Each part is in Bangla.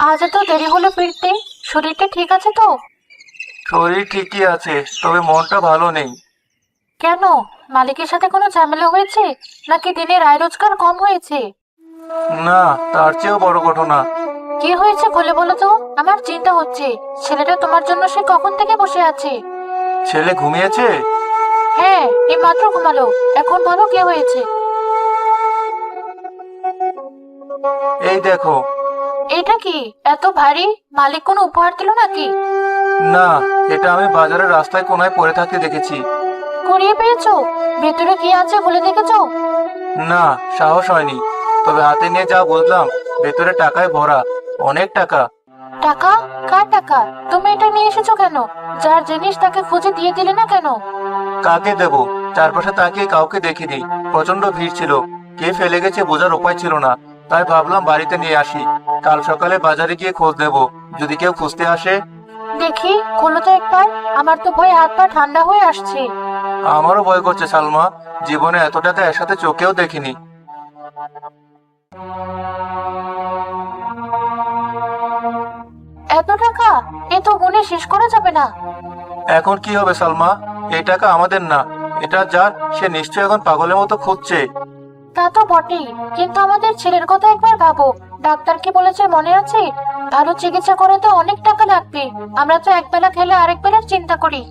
আজ এত দেরি হলো ফিরতে। শরীরটা ঠিক আছে তো? শরীর ঠিকই আছে, তবে মনটা ভালো নেই। কেন? মালিকের সাথে কোনো ঝামেলা হয়েছে, নাকি দিনের আয় রোজগার কম হয়েছে? না, তার চেয়েও বড় ঘটনা। কি হয়েছে খুলে বলো তো। আমার চিন্তা হচ্ছে। ছেলেটা তোমার জন্য সে কখন থেকে বসে আছে। ছেলে ঘুমিয়েছে? হ্যাঁ, এই মাত্র ঘুমালো। এখন বলো কি হয়েছে। এই দেখো। এটা কি? এত ভারী? মালিক কোনো উপহার দিল নাকি? না, এটা আমি বাজারের রাস্তায় কোনায় পড়ে থাকতে দেখেছি। কুড়িয়ে পেয়েছো? ভেতরে কি আছে বলে দেখেছো? না, সাহস হয়নি। তবে হাতে নিয়ে যা বুঝলাম, ভেতরে টাকায় ভরা। অনেক টাকা। টাকা? কার টাকা? তুমি এটা নিয়ে এসেছো কেন? যার জিনিস তাকে খুঁজে দিয়ে দিলে না কেন? কাকে দেব? চারপাশে তাকিয়ে কাউকে দেখিনি। প্রচন্ড ভিড় ছিল। কে ফেলে গেছে বোঝার উপায় ছিল না। তাই ভাবলাম বাড়িতে নিয়ে আসি। কাল সকালে বাজারে গিয়ে খোঁজ নেব, যদি কেউ খুঁজতে আসে। দেখি, খোলো তো একবার। আমার তো ভয়ে হাত পা ঠান্ডা হয়ে আসছে। আমারও ভয় করছে সালমা। জীবনে এত টাকা একসাথে চোখেও দেখিনি। এত টাকা? এ তো গুনে শেষ করা যাবে না। এখন কি হবে সালমা? এই টাকা আমাদের না। এটা যার, সে নিশ্চয়ই এখন পাগলের মতো খুঁজছে। তা তো বটেই, কিন্তু আমাদের ছেলের কথা একবার ভাবো। ডাক্তার কি বলেছে মনে আছে? ভালো চিকিৎসা করাতে অনেক টাকা লাগবে। আমরা তো একবেলা খেলে আরেক বেলার চিন্তা করি।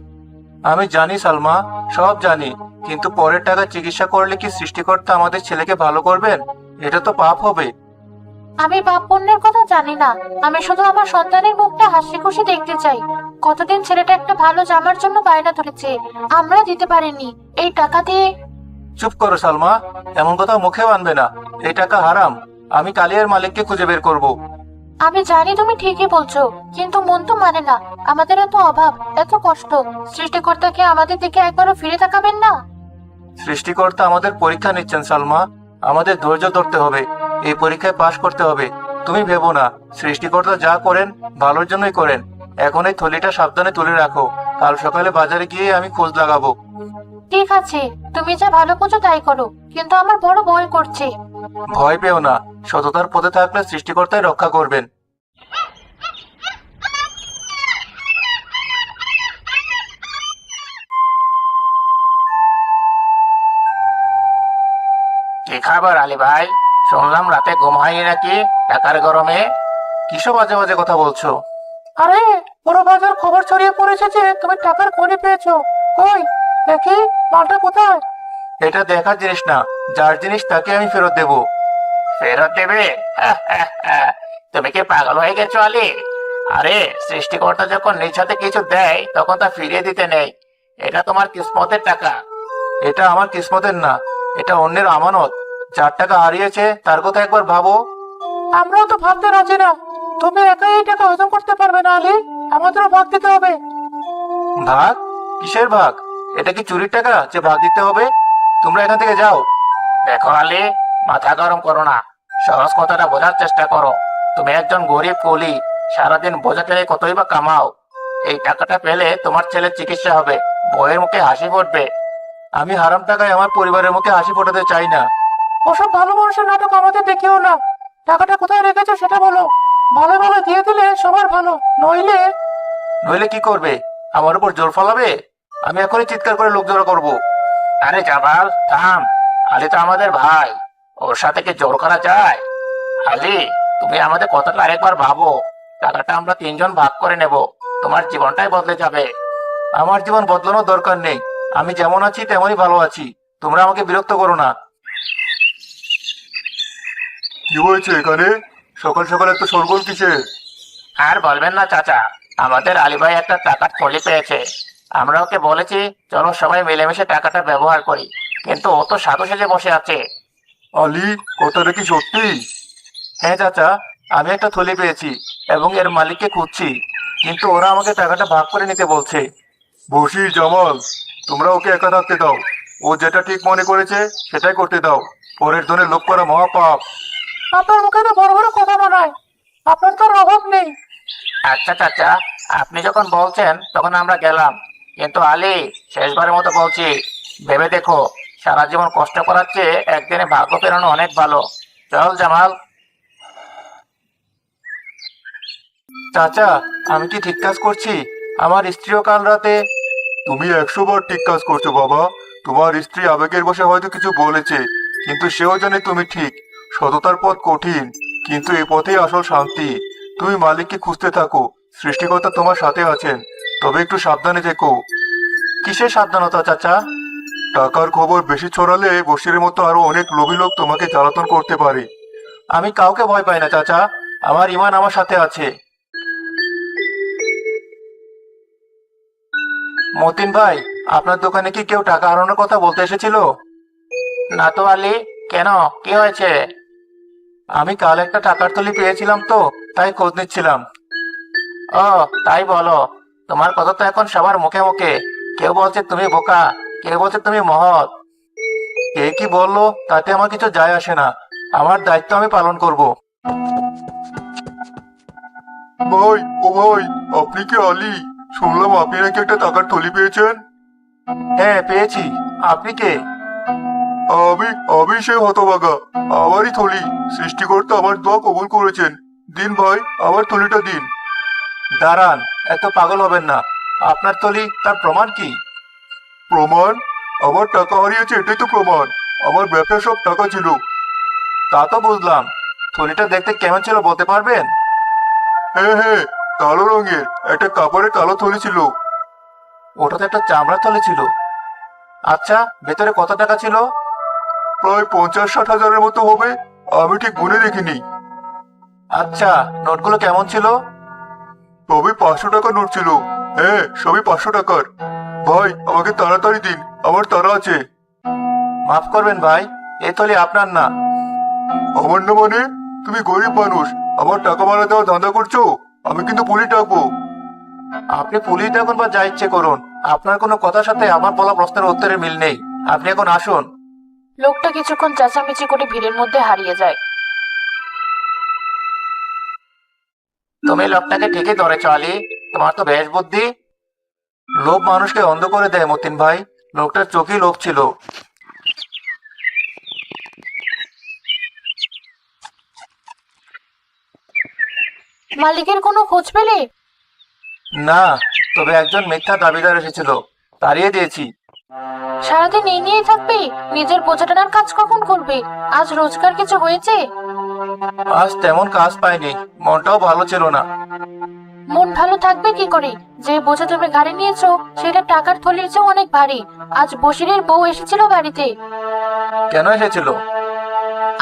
আমি জানি সালমা, সব জানি। কিন্তু পরের টাকা চিকিৎসা করলে কি সৃষ্টিকর্তা আমাদের ছেলেকে ভালো করবেন? এটা তো পাপ হবে। আমি পাপ পুণ্যের কথা জানি না। আমি শুধু আমার সন্তানের মুখটা হাসি খুশি দেখতে চাই। কতদিন ছেলেটা একটা ভালো জামার জন্য বায়না ধরেছে, আমরা দিতে পারিনি। এই টাকা দিয়ে। চুপ করো সালমা। এমন কথা মুখেও আনবে না। এই টাকা হারাম। আমি কালিয়ার মালিককে খুঁজে বের করব। আমি জানি তুমি ঠিকই বলছো, কিন্তু মন তো মানে না। আমাদের এত অভাব, এত কষ্ট। সৃষ্টিকর্তাকে আমাদের দিকে একবারও ফিরে তাকাবেন না? সৃষ্টিকর্তা আমাদের পরীক্ষা নিচ্ছেন সালমা। আমাদের ধৈর্য ধরতে হবে। এই পরীক্ষায় পাশ করতে হবে। তুমি ভেবো না, সৃষ্টিকর্তা যা করেন ভালোর জন্যই করেন। এখন এই থলিটা সাবধানে তুলে রাখো। কাল সকালে বাজারে গিয়ে আমি খোঁজ লাগাবো। ঠিক আছে, তুমি যা ভালো বোঝো তাই করো, কিন্তু আমার বড় ভয় করছে। ভয় পেও না। সততার পথে থাকলে সৃষ্টিকর্তাই রক্ষা করবেন। কি খাবার আলী ভাই? শুনলাম রাতে ঘুম হয়নি নাকি, টাকার গরমে? কিসব বাজে বাজে কথা বলছো? আরে, পুরো বাজার খবর ছড়িয়ে পড়েছে যে তুমি টাকার খনি পেয়েছো। কই, দেখি, মালটা কোথায়? এটা দেখার জিনিস না। যার জিনিস তাকে আমি ফেরত দেব। ফেরত দেবে? তুমি কি পাগল হয়ে গেছো আলী? আরে, সৃষ্টিকর্তা যখন নিজ হাতে কিছু দেয় তখন তা ফিরিয়ে দিতে নেই। এটা তোমার কিসমতের টাকা। এটা আমার কিসমতের না। এটা অন্যের আমানত। যার টাকা হারিয়েছে তার কথা একবার ভাবো। আমরাও তো ভাবতে রাজি না। তুমি একাই এই টাকা হজম করতে পারবে না আলী। আমাদেরও ভাগ দিতে হবে। ভাগ? কিসের ভাগ? এটা কি চুরির টাকা যে ভাগ দিতে হবে? তোমরা এখান থেকে যাও। দেখো আলী, মাথা গরম করো না। সহজ কথাটা বোঝার চেষ্টা করো। তুমি একজন গরিব কুলি। সারাদিন বোঝা টেনে কতই বা কামাও। এই টাকাটা পেলে তোমার ছেলের চিকিৎসা হবে। বউয়ের মুখে হাসি ফুটবে। আমি হারাম টাকায় আমার পরিবারের মুখে হাসি ফোটাতে চাই না। ওসব ভালো মানুষের নাটক আমাদের দেখিও না। টাকাটা কোথায় রেখেছো সেটা বলো। ভালো ভালো দিয়ে দিলে সবার ভালো, নইলে। নইলে কি করবে? আমার উপর জোর ফলাবে? আমি এখনই চিৎকার করে লোক জড়ো করবো। আরে জামাল, থাম। আলী তো আমাদের ভাই। ওর সাথে কি জোর করা যায়? আলী, তুমি আমাদের কথাটা আরেকবার ভাবো। টাকাটা আমরা তিনজন ভাগ করে নেব। তোমার জীবনটাই বদলে যাবে। আমার জীবন বদলানোর দরকার নেই। আমি যেমন আছি তেমনই ভালো আছি। তোমরা আমাকে বিরক্ত করো না। কি হয়েছে এখানে? সকাল সকাল এত শোরগোল কিসের? আর বলবেন না চাচা। আমাদের আলী ভাই একটা টাকার থলি পেয়েছে। আমরা ওকে বলেছি চলো সবাই মিলেমিশে টাকাটা ব্যবহার করি, কিন্তু ও তো সাধু সেজে বসে আছে। আলী, কথাটা কি সত্যি? হ্যাঁ চাচা, আমি একটা থলি পেয়েছি এবং এর মালিককে খুঁজছি। কিন্তু ওরা আমাকে টাকাটা ভাগ করে নিতে বলছে। বশির, জামাল, তোমরা ওকে একা থাকতে দাও। ও যেটা ঠিক মনে করেছে সেটাই করতে দাও। পরের ধনে লোভ করা মহাপাপ। আপনার মুখে তো বড় বড় কথা বানায়। আপনার তো আর অভাব নেই। আচ্ছা চাচা, আপনি যখন বলছেন তখন আমরা গেলাম। কিন্তু আলী, শেষবারের মতো বলছি, ভেবে দেখো। সারা জীবন কষ্ট করার চেয়ে একদিনে ভাগ্য ফেরানো অনেক ভালো। চল জামাল। চাচা, আমি কি ঠিক কাজ করছি? আমার স্ত্রীও কাল রাতে। তুমি 100 বার ঠিক কাজ করছো বাবা। তোমার স্ত্রী আবেগের বশে হয়তো কিছু বলেছে, কিন্তু সেও জানে তুমি ঠিক। সততার পথ কঠিন, কিন্তু এই পথেই আসল শান্তি। তুমি মালিককে খুঁজতে থাকো, সৃষ্টিকর্তা তোমার সাথে আছেন। তবে একটু সাবধানে থেকো। কিসের সাবধানতা চাচা? টাকার খবর বেশি ছড়ালে বশিরের মতো আরো অনেক লোভী লোক তোমাকে জ্বালাতন করতে পারে। আমি কাউকে ভয় পাই না চাচা, আমার ইমান আমার সাথে আছে। মতিন ভাই, আপনার দোকানে কি কেউ টাকা হারানোর কথা বলতে এসেছিল? না তো আলী, কেন, কি হয়েছে? আমি কাল একটা টাকার থলি পেয়েছিলাম তো, তাই খোঁজ নিচ্ছিলাম। ও, তাই বলো? তোমার কথা তো এখন সবার মুখে মুখে। কেউ বলছে তুমি বোকা, কেউ বলছে তুমি মহৎ। কে কি বললো তাতে আমার কিছু যায় আসে না। আমার দায়িত্ব আমি পালন করব। ভাই, ও ভাই, আপনি কি আলী? শুনলাম আপনি নাকি একটা টাকার থলি পেয়েছেন। হ্যাঁ, পেয়েছি। আপনি কে? আমি আমি সেই হতভাগা। আমারই থলি। সৃষ্টিকর্তা আমার দোয়া কবুল করেছেন। দিন ভাই, আমার থলিটা দিন। দাঁড়ান, এত পাগল হবেন না। আপনার থলি, তার প্রমাণ কি? প্রমাণ? আমার টাকা হারিয়েছে এটাই তো প্রমাণ। আমার ব্যবসার সব টাকা ছিল। তা তো বুঝলাম। থলিটা দেখতে কেমন ছিল বলতে পারবেন? হ্যাঁ হ্যাঁ, কালো রঙের একটা কাপড়ের কালো থলি ছিল। ওটা তো একটা চামড়ার থলি ছিল। আচ্ছা, ভেতরে কত টাকা ছিল? প্রায় 50-60 হাজারের মতো হবে। আমি ঠিক গুনে দেখিনি। আচ্ছা, নোটগুলো কেমন ছিল? সবই 500 টাকার নোট ছিল। হ্যাঁ, সবই 500 টাকার। ভাই, আমাকে তাড়াতাড়ি দিন, আমার তাড়া আছে। মাফ করবেন ভাই, এই থলি আপনার না। আমার না মানে? তুমি গরিব মানুষ, আমার টাকা মারা দেওয়া ধান্দা করছো? আমি কিন্তু পুলিশ ডাকবো। আপনি পুলিশ ডাকুন বা যা ইচ্ছে করুন, আপনার কোনো কথার সাথে আমার বলা প্রশ্নের উত্তরের মিল নেই। আপনি এখন আসুন। লোকটা কিছুক্ষণ চেঁচামেচি করে ভিড়ের মধ্যে হারিয়ে যায়। তুমি লোকটাকে ঠিকই ধরেছ আলী, তোমার তো বেশ বুদ্ধি। লোভ মানুষকে অন্ধ করে দেয় মতিন ভাই। লোকটার চোখেই লোভ ছিল। মালিকের কোনো খোঁজ পেলে? না, তবে একজন মিথ্যা দাবিদার এসেছিল, তাড়িয়ে দিয়েছি। সারাদিন এই নিয়েই থাকবে? নিজের বোঝা টানার কাজ কখন করবে? আজ রোজগার কিছু হয়েছে? আজ তেমন কাজ পাইনি, মনটাও ভালো ছিল না। মন ভালো থাকবে কি করে? যে বোঝা তুমি গাড়ি নিয়েছো সেটা টাকার থলির চেয়ে অনেক ভারী। আজ বশিরের বউ এসেছিল বাড়িতে। কেন এসেছিল?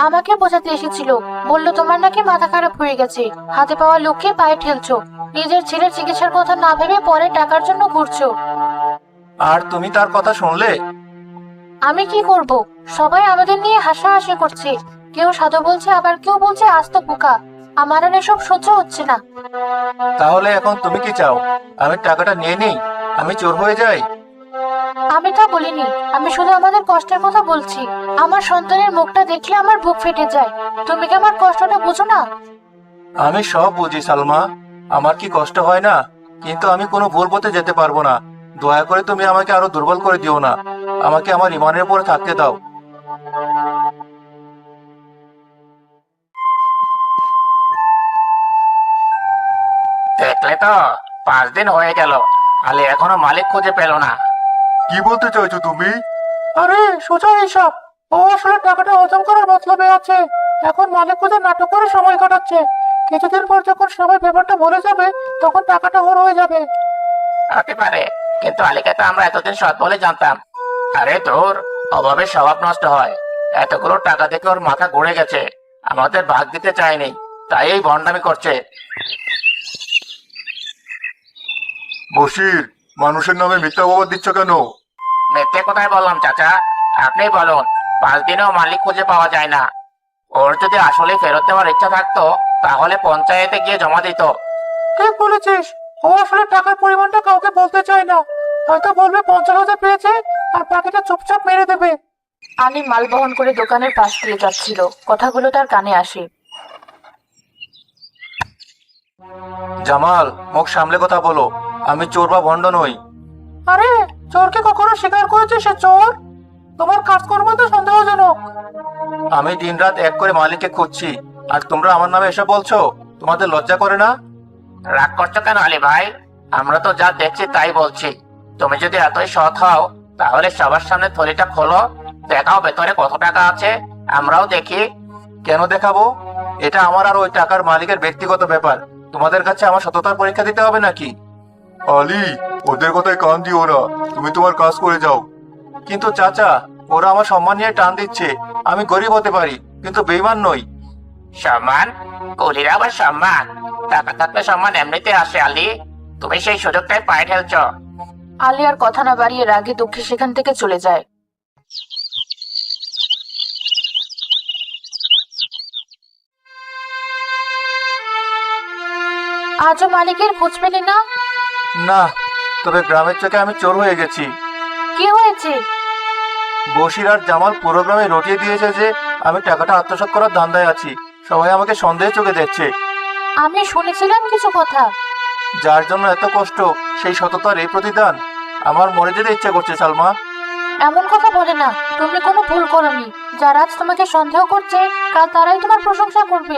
আমাকে বোঝাতে এসেছিল। বললো তোমার নাকি মাথা খারাপ হয়ে গেছে, হাতে পাওয়া লোককে পায়ে ঠেলছো, নিজের ছেলের চিকিৎসার কথা না ভেবে পরে টাকার জন্য ঘুরছো। আর তুমি তার কথা শুনলে? আমি কি করব? সবাই আমাদের নিয়ে হাসাহাসি করছে। কেউ সাধু বলছে, আবার কেউ বলছে আস্ত বোকা। আমার আর এসব সহ্য হচ্ছে না। তাহলে এখন তুমি কি চাও? আমি টাকাটা নিয়ে নিই, আমি চোর হয়ে যাই? আমি তা বলিনি, আমি শুধু আমাদের কষ্টের কথা বলছি। আমার সন্তানের মুখটা দেখলে আমার বুক ফেটে যায়। তুমি কি আমার কষ্টটা বুঝো না? আমি সব বুঝি সালমা, আমার কি কষ্ট হয় না? কিন্তু আমি কোনো ভুল পথে যেতে পারবো না। দয়া করে তুমি আমাকে আরো দুর্বল করে দিও না। আমাকে আমার ইমানের উপরে থাকতে দাও। দেখলে তো, 5 দিন হয়ে গেল, আলী এখনো মালিক খুঁজে পেল না। কি বলতে চাইছো তুমি? আরে সোজা হিসাব। ও আসলে টাকাটা হজম করার মতলবে আছে। এখন মালিক খুঁজে নাটক করে সময় কাটাচ্ছে। কিছুদিন পর যখন সবাই ব্যাপারটা ভুলে যাবে, তখন টাকাটা ওর হয়ে যাবে। হতে পারে, কিন্তু আলীকে তো আমরা এতদিন সৎ বলে জানতাম। আরে তোর অভাবে স্বভাব নষ্ট হয়। এতগুলো টাকা দেখে ওর মাথা ঘুরে গেছে। আমাদের ভাগ দিতে চায়নি, তাই এই ভণ্ডামি করছে। বশির, মানুষের নামে মিথ্যা অপবাদ দিচ্ছ কেন? মিথ্যে কোথায় বললাম চাচা? আপনি বলুন। 5 দিনেও মালিক খুঁজে পাওয়া যায় না। ওর যদি আসলে ফেরত দেওয়ার ইচ্ছা থাকতো, তাহলে পঞ্চায়েতে গিয়ে জমা দিত। ঠিক বলেছিস। ও আসলে টাকার পরিমাণটা কাউকে বলতে চায় না। হয়তো বলবে 50,000 পেয়েছে, আর বাকিটা চুপচাপ মেরে দেবে। আলী মাল বহন করে দোকানের পাশ দিয়ে যাচ্ছিল, কথাগুলো তার কানে আসে। জামাল, মুখ সামলে কথা বলো। আমি চোর বা ভণ্ড নই। আরে, চোরকে কখনো স্বীকার করেছে সে চোর? তোমার কাজকর্ম তো সন্দেহজনক। আমি দিনরাত এক করে মালিককে খুঁজছি, আর তোমরা আমার নামে এসব বলছো? তোমাদের লজ্জা করে না? রাগ করছো কেন আলী ভাই? আমরা তো যা দেখছি তাই বলছি। তুমি যদি এতই সৎ হও তাহলে সবার সামনে থলিটা খোলো, দেখাও ভেতরে কত টাকা আছে, আমরাও দেখি। কেন দেখাবো? এটা আমার আর ওই টাকার মালিকের ব্যক্তিগত ব্যাপার। তোমাদের কাছে আমার সততার পরীক্ষা দিতে হবে নাকি? আলী, ওদের কথায় কান দিও না, তুমি তোমার কাজ করে যাও। কিন্তু চাচা, ওরা আমার সম্মান নিয়ে টান দিচ্ছে। আমি গরিব হতে পারি কিন্তু বেইমান নই। সম্মান? কুলির আবার সম্মান? টাকা থাকলে সম্মান এমনিতে আসে আলী। তুমি সেই সুযোগটাই পায়ে ঠেলছ। আলী আর কথা না বাড়িয়ে রাগে দুঃখে সেখান থেকে চলে যায়। আজও মালিকের খোঁজ পেলি না? না, তবে গ্রামের চোখে আমি চোর হয়ে গেছি। কি হয়েছে? বশির আর জামাল পুরো গ্রামে রটিয়ে দিয়েছে যে আমি টাকাটা আত্মসাৎ করার ধান্দায় আছি। সবাই আমাকে সন্দেহে চোখে দেখছে। আমি শুনেছিলাম কিছু কথা। যার জন্য এত কষ্ট, সেই সততার এই প্রতিদান। আমার মরে যেতে ইচ্ছা করছে সালমা। এমন কথা বলে না, তুমি কোনো ভুল করোনি। যারা আজ তোমাকে সন্দেহ করছে কাল তারাই তোমার প্রশংসা করবে।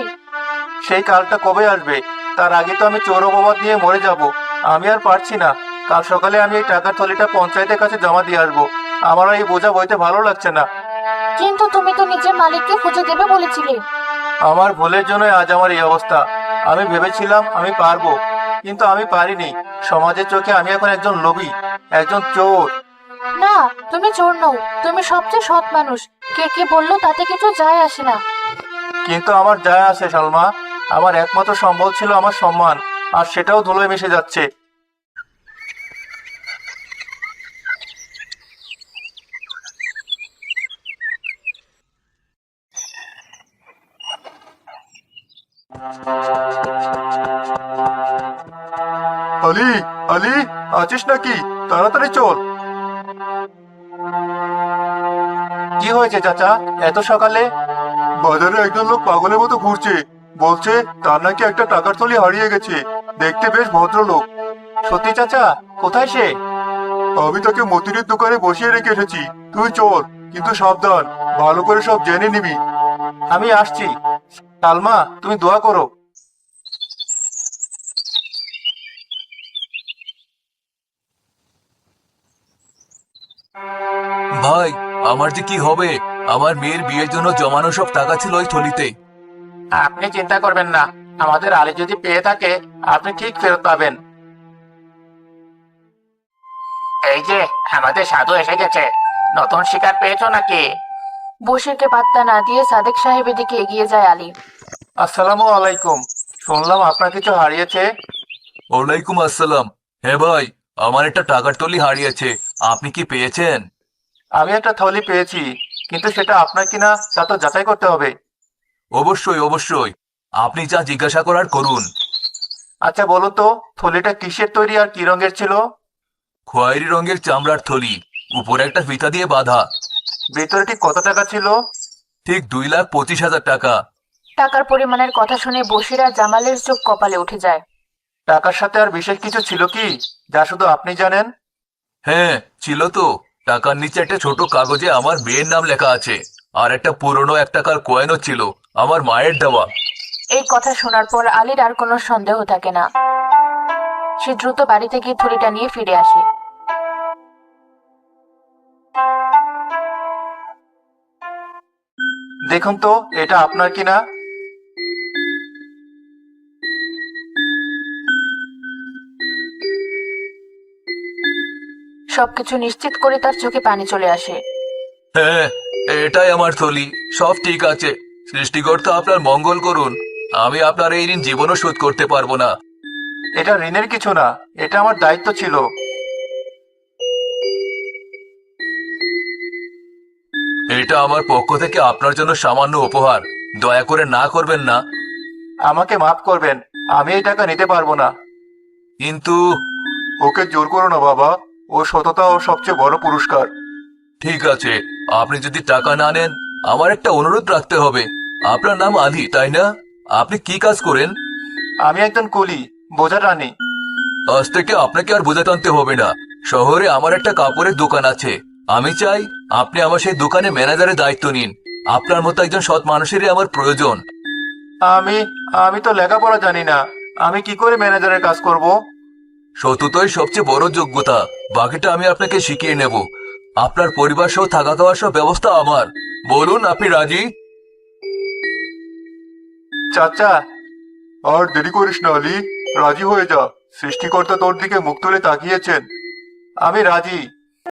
সেই কালটা কবে আসবে? তার আগে তো আমি চোর অপবাদ নিয়ে মরে যাব। আমি আর পারছি না। কাল সকালে আমি এই টাকার থলিটা পঞ্চায়েতের কাছে জমা দিয়ে আসবো। আমার আর এই বোঝা বইতে ভালো লাগছে না। কিন্তু তুমি তো নিজের মালিককে খুঁজে দেবে বলেছিলে। আমার ভুলের জন্য আজ আমার এই অবস্থা। আমি ভেবেছিলাম আমি পারবো, কিন্তু আমি পারিনি। সমাজের চোখে আমি এখন একজন লোভী, একজন চোর। না, তুমি চোর নও। তুমি সবচেয়ে সৎ মানুষ। কে কি বললো তাতে কিছু যায় আসে না। কিন্তু আমার যায় আসে সালমা। আমার একমাত্র সম্বল ছিল আমার সম্মান, আর সেটাও ধুলোয় মিশে যাচ্ছে। আলী, আলী, আছিস নাকি? তাড়াতাড়ি চল। কি হয়েছে চাচা, এত সকালে? বাজারে একজন লোক পাগলের মতো ঘুরছে। বলছে তার নাকি একটা টাকার থলি হারিয়ে গেছে। দেখতে বেশ ভদ্রলোক। সত্যি চাচা? কোথায় সে? আমি তাকে মতিনের দোকানে বসিয়ে রেখে এসেছি। তুই চল, কিন্তু সাবধান, ভালো করে সব জেনে নিবি। আমি আসছি। সালমা, তুমি দোয়া করো। ভাই, আমার যে কি হবে? আমার মেয়ের বিয়ের জন্য জমানো সব টাকা ছিল ওই থলিতে। আপনি চিন্তা করবেন না, আমাদের আলী যদি পেয়ে থাকে আপনি ঠিক ফেরত পাবেন। এই যে আমাদের সাধু এসে গেছে। নতুন শিকার পেয়েছো নাকি? বশিরকে পাত্তা না দিয়ে সাদেক সাহেবের দিকে এগিয়ে যায় আলী। আসসালামু আলাইকুম। শুনলাম আপনার কিছু হারিয়েছে। ওয়ালাইকুম আসসালাম। হ্যাঁ ভাই, আমার একটা টাকার থলি হারিয়েছে। আপনি কি পেয়েছেন? আমি একটা থলি পেয়েছি, কিন্তু সেটা আপনার কিনা তা তো যাচাই করতে হবে। অবশ্যই অবশ্যই, আপনি যা জিজ্ঞাসা করার করুন। আচ্ছা বলুন তো, থলিটা কিসের তৈরি আর কি রঙের ছিল? খয়েরি রঙের চামড়ার থলি, উপরে একটা ফিতা দিয়ে বাঁধা। ভিতরে ঠিক কত টাকা ছিল? ঠিক 2,25,000 টাকা। টাকার পরিমাণের কথা শুনে বশির আর জামালের চোখ কপালে উঠে যায়। টাকার সাথে আর বিশেষ কিছু ছিল কি, যা শুধু আপনি জানেন? হ্যাঁ ছিল তো। টাকার নিচে একটা ছোট কাগজে আমার মেয়ের নাম লেখা আছে, আর একটা পুরনো 1 টাকার কয়েনও ছিল, আমার মায়ের দেওয়া। এই কথা শোনার পর আলীর আর কোনো সন্দেহ থাকে না। সে দ্রুত বাড়িতে গিয়ে থলিটা নিয়ে ফিরে আসে। দেখুন তো এটা আপনার কিনা। সবকিছু নিশ্চিত করে তার চোখে পানি চলে আসে। হ্যাঁ, এটাই আমার থলি। সব ঠিক আছে। সৃষ্টিকর্তা আপনার মঙ্গল করুন। আমি আপনার এই ঋণ জীবনও শোধ করতে পারবো না। এটা ঋণের কিছু না, এটা আমার দায়িত্ব ছিল। এটা আমার পক্ষ থেকে আপনার জন্য সামান্য উপহার। দয়া করে না করবেন না। আমাকে মাফ করবেন, আমি এই টাকা নিতে পারবো না। কিন্তু ওকে জোর করো না বাবা, ও সততা ও সবচেয়ে বড় পুরস্কার। ঠিক আছে, আপনি যদি টাকা না নেন, আমার একটা অনুরোধ রাখতে হবে। আপনার নাম আলী, তাই না? আপনি কি কাজ করেন? আমি একজন কুলি, বোঝা টানি। আজ থেকে আপনাকে আর বোঝা টানতে হবে না। শহরে আমার একটা কাপড়ের দোকান আছে। আমি চাই আপনি আমার সেই দোকানে ম্যানেজারের দায়িত্ব নিন। আপনার মতো একজন সৎ মানুষেরই আমার প্রয়োজন। আমি আমি তো লেখাপড়া জানি না। আমি কি করে ম্যানেজারের কাজ করব? সততাই সবচেয়ে বড় যোগ্যতা। বাকিটা আমি আপনাকে শিখিয়ে নেব। আপনার পরিবার সহ থাকা খাওয়ার সব ব্যবস্থা আমার। বলুন, আপনি রাজি? চাচা, আর দেরি করিস না আলী, রাজি হয়ে যা। সৃষ্টিকর্তা তোর দিকে মুখ তুলে তাকিয়েছেন। আমি রাজি।